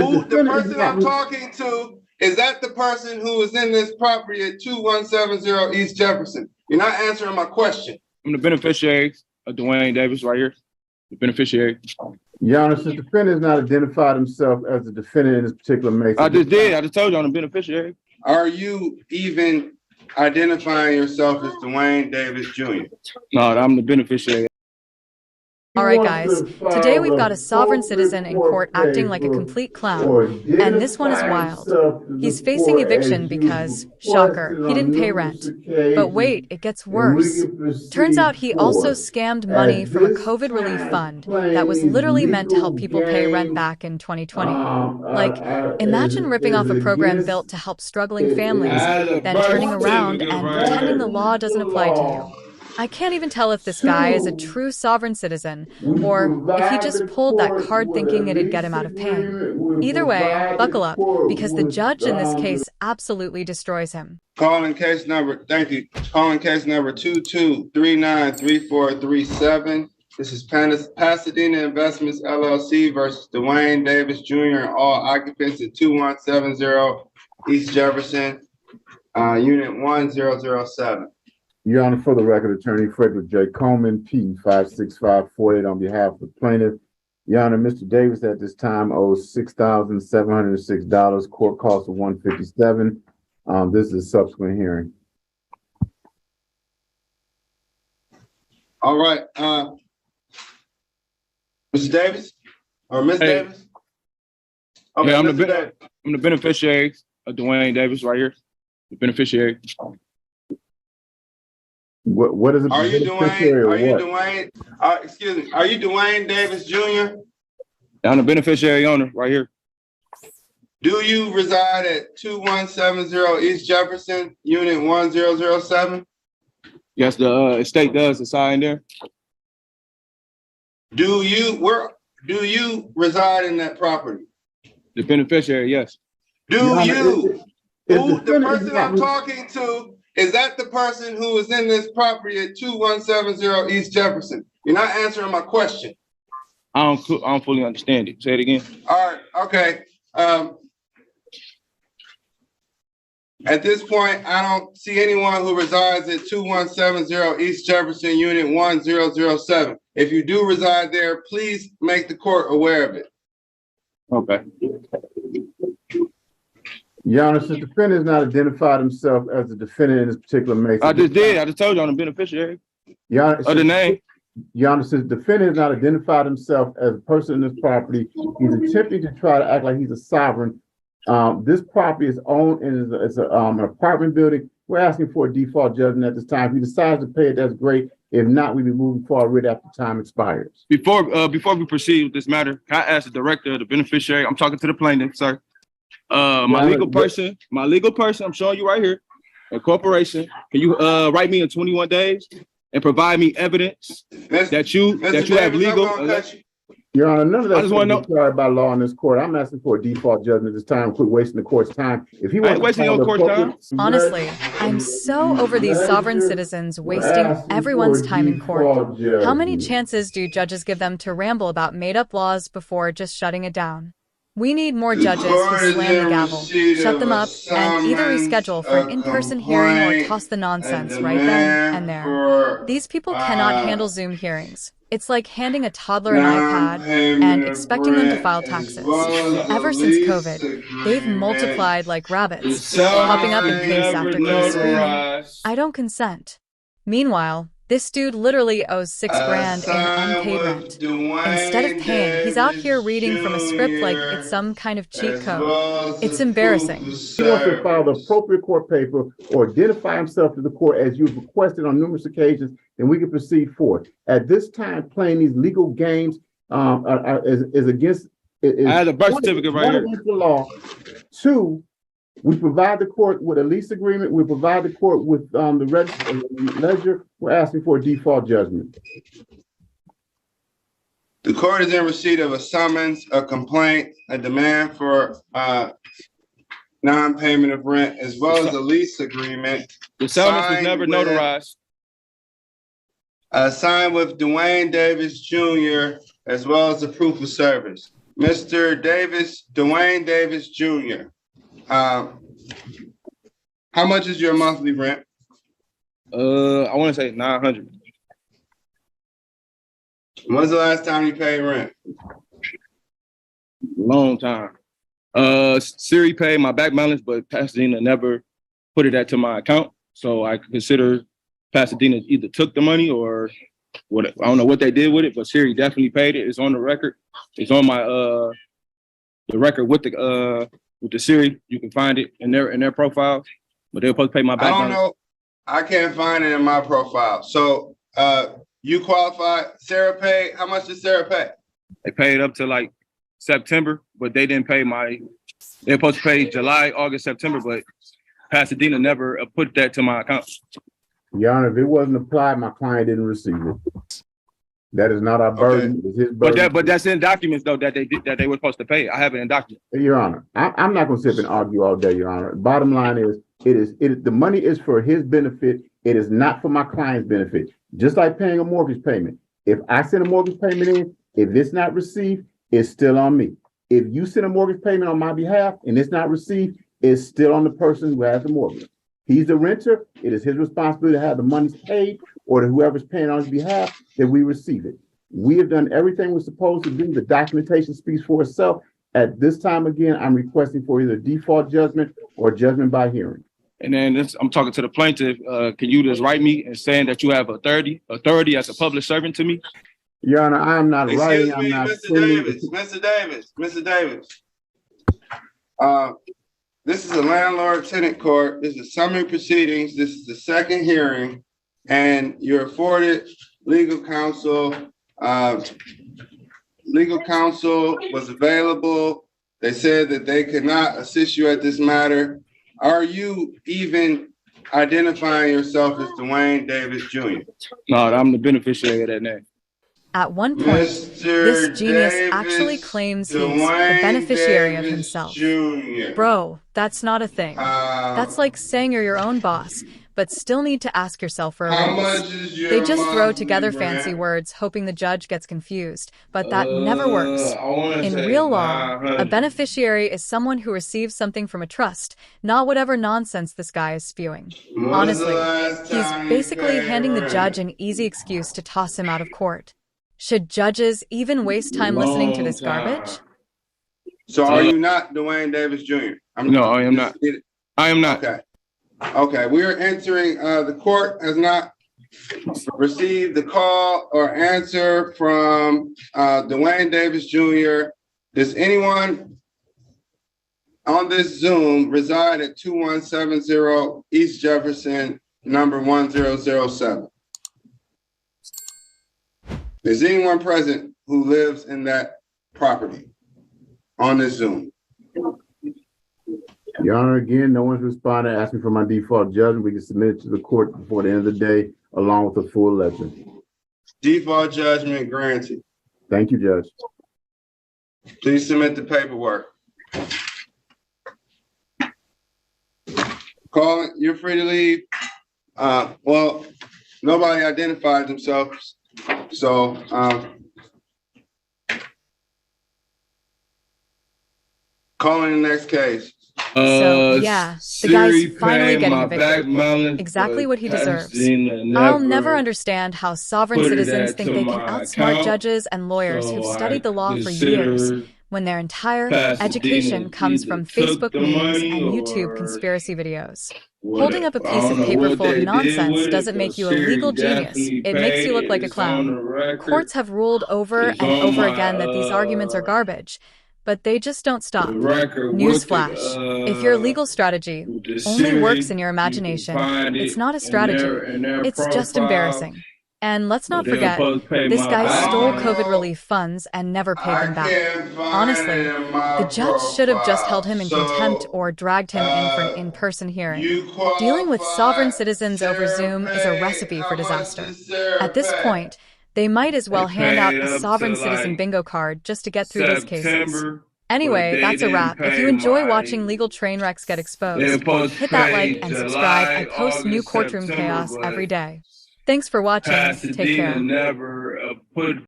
Who the person I'm talking to, is that the person who is in this property at 2170 East Jefferson? You're not answering my question. I'm the beneficiary of Dwayne Davis right here. The beneficiary. Your Honor, since the defendant has not identified himself as the defendant in this particular case. I just did. I just told you I'm the beneficiary. Are you even identifying yourself as Dwayne Davis Jr.? No, I'm the beneficiary. All right, guys. Today we've got a sovereign citizen in court acting like a complete clown. And this one is wild. He's facing eviction because, shocker, he didn't pay rent. But wait, it gets worse. Turns out he also scammed money from a COVID relief fund that was literally meant to help people pay rent back in 2020. Like, imagine ripping off a program built to help struggling families, then turning around and pretending the law doesn't apply to you. I can't even tell if this guy is a true sovereign citizen or if he just pulled that card thinking it'd get him out of pain. Either way, buckle up, because the judge in this case absolutely destroys him. Calling case number 22393437. This is Pasadena Investments LLC versus Dwayne Davis Jr. and all occupants at 2170 East Jefferson, Unit 1007. Your Honor, for the record, Attorney Frederick J. Coleman, P. 56548 on behalf of the plaintiff. Your Honor, Mr. Davis at this time owes $6,706, court cost of $157. This is a subsequent hearing. All right, Mr. Davis or Ms. Davis? Okay, yeah, I'm the beneficiary of Dwayne Davis right here. The beneficiary. What is it? Are you Dwayne? Excuse me. Are you Dwayne Davis Jr.? I'm the beneficiary owner right here. Do you reside at 2170 East Jefferson, Unit 1007? Yes, the estate does reside there. Do you reside in that property? The beneficiary, yes. Do you? Who the person I'm talking to, is that the person who is in this property at 2170 East Jefferson? You're not answering my question. I don't fully understand it. Say it again. All right. Okay. At this point, I don't see anyone who resides at 2170 East Jefferson, Unit 1007. If you do reside there, please make the court aware of it. Okay. Your Honor, since the defendant has not identified himself as the defendant in this particular case. I just did. I just told you I'm the beneficiary. Your Honor, the name. Your Honor, since the defendant has not identified himself as a person in this property, he's attempting to try to act like he's a sovereign. This property is owned and is an apartment building. We're asking for a default judgment at this time. If he decides to pay it, that's great. If not, we'll be moving forward after time expires. Before we proceed with this matter, can I ask the director of the beneficiary? I'm talking to the plaintiff, sir. My legal person, I'm showing you right here, a corporation. Can you write me in 21 days and provide me evidence that you have legal? Your Honor, none of that is required by law in this court. I'm asking for a default judgment this time. Quit wasting the court's time. If he wants wasting your court's time. Honestly, I'm so over these sovereign citizens wasting everyone's time in court. How many chances do judges give them to ramble about made-up laws before just shutting it down? We need more judges who slam the gavel, shut them up, and either reschedule for an in-person hearing or toss the nonsense right then and there. These people cannot handle Zoom hearings. It's like handing a toddler an iPad and expecting them to file taxes. Ever since COVID, they've multiplied like rabbits, popping up in case after case screaming, "I don't consent." Meanwhile, this dude literally owes $6 grand in unpaid rent. Instead of paying, he's out here reading from a script like it's some kind of cheat code. It's embarrassing. He wants to file the appropriate court paper or identify himself to the court as you've requested on numerous occasions, then we can proceed forward. At this time, playing these legal games is against. I have a birth certificate right here. Against the law. Two, we provide the court with a lease agreement. We provide the court with the ledger. We're asking for a default judgment. The court is in receipt of a summons, a complaint, a demand for non-payment of rent, as well as a lease agreement. The summons was never notarized. Signed with Dwayne Davis Jr., as well as the proof of service. Mr. Davis, Dwayne Davis Jr. How much is your monthly rent? I want to say 900. When's the last time you paid rent? Long time. Siri paid my back balance, but Pasadena never put it to my account. So I consider Pasadena either took the money or what. I don't know what they did with it, but Siri definitely paid it. It's on the record. It's on my the record with the Siri. You can find it in their profile. But they're supposed to pay my back balance. I don't know. I can't find it in my profile. So you qualify. Sarah paid. How much did Sarah pay? They paid up to like September, but they didn't pay they're supposed to pay July, August, September, but Pasadena never put that to my account. Your Honor, if it wasn't applied, my client didn't receive it. That is not our burden. Okay. It's his burden. But that's in documents though that they were supposed to pay. I have it in documents. Your Honor, I'm not going to sit up and argue all day, Your Honor. Bottom line is, the money is for his benefit. It is not for my client's benefit. Just like paying a mortgage payment. If I send a mortgage payment in, if it's not received, it's still on me. If you send a mortgage payment on my behalf and it's not received, it's still on the person who has the mortgage. He's the renter. It is his responsibility to have the money paid, or to whoever's paying on his behalf, that we receive it. We have done everything we're supposed to do. The documentation speaks for itself. At this time, again, I'm requesting for either default judgment or judgment by hearing. And then I'm talking to the plaintiff. Can you just write me and saying that you have authority as a public servant to me? Your Honor, I am not writing. I'm not sending. Mr. Davis. This is a landlord-tenant court. This is summary proceedings. This is the second hearing, and you're afforded legal counsel. Legal counsel was available. They said that they could not assist you at this matter. Are you even identifying yourself as Dwayne Davis Jr.? No, I'm the beneficiary of that name. At one point, this genius actually claims he's the beneficiary of himself. Bro, that's not a thing. That's like saying you're your own boss, but still need to ask yourself for a raise. They just throw together fancy words, hoping the judge gets confused, but that never works. In real law, a beneficiary is someone who receives something from a trust, not whatever nonsense this guy is spewing. Honestly, he's basically handing the judge an easy excuse to toss him out of court. Should judges even waste time listening to this garbage? So are you not Dwayne Davis Jr.? No, I am not. I am not. Okay. We are entering, the court has not received the call or answer from Dwayne Davis Jr. Does anyone on this Zoom reside at 2170 East Jefferson, number 1007? Is anyone present who lives in that property on this Zoom? Your Honor, again, no one's responded, asking for my default judgment. We can submit it to the court before the end of the day, along with a full ledger. Default judgment granted. Thank you, Judge. Please submit the paperwork. Colin, you're free to leave. Well, nobody identified themselves. So, calling the next case. So, yeah, the guy's finally getting evicted. Exactly what he deserves. I'll never understand how sovereign citizens think they can outsmart judges and lawyers who've studied the law for years when their entire education comes from Facebook memes and YouTube conspiracy videos. Holding up a piece of paper full of nonsense doesn't make you a legal genius. It makes you look like a clown. Courts have ruled over and over again that these arguments are garbage, but they just don't stop. Newsflash. If your legal strategy only works in your imagination, it's not a strategy. It's just embarrassing. And let's not forget, this guy stole COVID relief funds and never paid them back. Honestly, the judge should have just held him in contempt or dragged him in for an in-person hearing. Dealing with sovereign citizens over Zoom is a recipe for disaster. At this point, they might as well hand out a sovereign citizen bingo card just to get through these cases. Anyway, that's a wrap. If you enjoy watching legal train wrecks get exposed, hit that like and subscribe. I post new courtroom chaos every day. Thanks for watching. Take care.